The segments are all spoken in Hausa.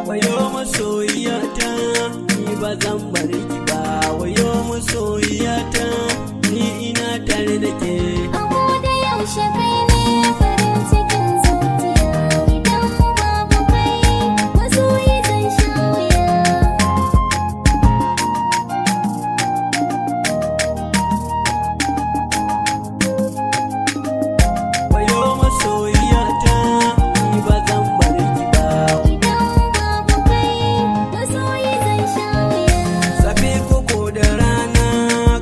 Wayyo masoyya ta, ni ba zan bar ki ba. Wayyo masoyya ta, ni ina tare da ke. A koda yaushe kai ne farin cikin zuciya. Idan babu kai, masoyi zan sha wuya. Wayyo masoyya ta, ni ba zan bar ki ba. Idan babu kai, masoyi zan sha wuya. Safe koko da rana,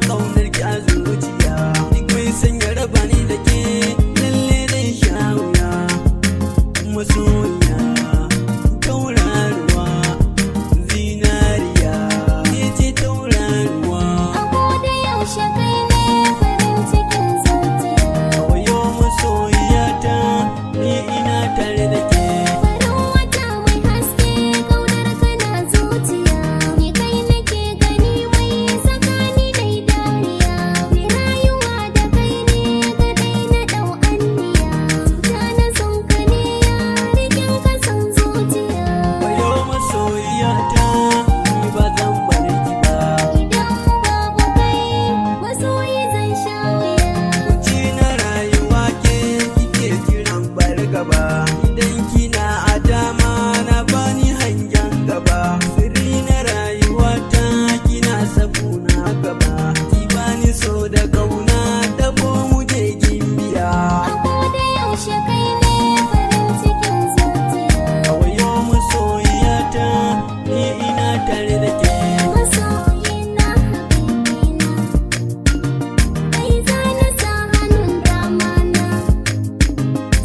ƙaunar ki a zuciya. Duk mai sanya raba ni da ke, lalle zai sha wuya. Masoyya, tauraruwa, zinariya, ke ce tauraruwa. A koda yaushe kai ne farin cikin zuciya. Wayyo masoyya ta, ni ina tare da ke. Farin wata mai haske, ƙaunar kana zuciya. Ni kai nake gani mai tsakani dai dariya. Mai rayuwa da kai ne kadai na ɗau anniya. Cuta na son ka ne ya rikin ka san zuciya. Wayyo masoyya ta, ni ba zan bar ki ba. Idan babu kai, masoyi zan sha wuya. Kunci na rayuwa ke kike kiran bar gaba. Idan kina a dama na bani hangen gaba. Sirri na rayuwa ta kina sabuna gaba. Ki bani so da kauna da mu je gimbiya. A koda yaushe kai ne farin cikin zuciya. Wayyo masoyya ta, ni ina tare da ke. Masoyina, habibina, kai za na sa hannun damana,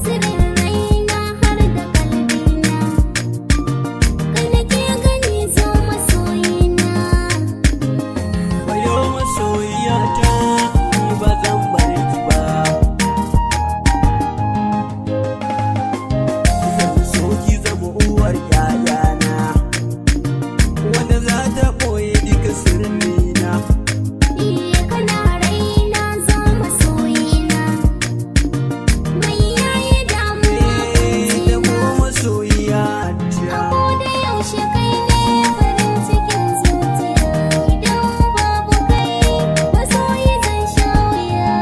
sirrin raina har da kalbina, kai nake gani zo masoyina. Wayyo masoyya ta, ni ba zan bar ki ba. Zan so ki zama uwar yayana, wanda za ta ɓoye duka sirrina. Iye kana raina zo masoyina, mai yaye damuwa Da kunci mu na. masoyya A ta. koda yaushe kai ne farin cikin zuciya. Idan babu kai, masoyi zan sha wuya.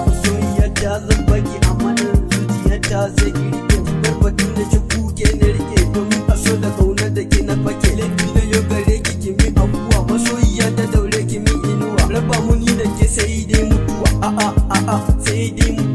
Masoyya ta zan baki amanar zuciya ta sai ki rike. Bar batun da ki kuke na rike, domin a so da kauna da ke na fake. Laifi na yau gare ki ki min abuwa, masoyya ta daure ki min inuwa. Raba mu ni da ke sai dai mutuwa, a'a sai dai mutuwa.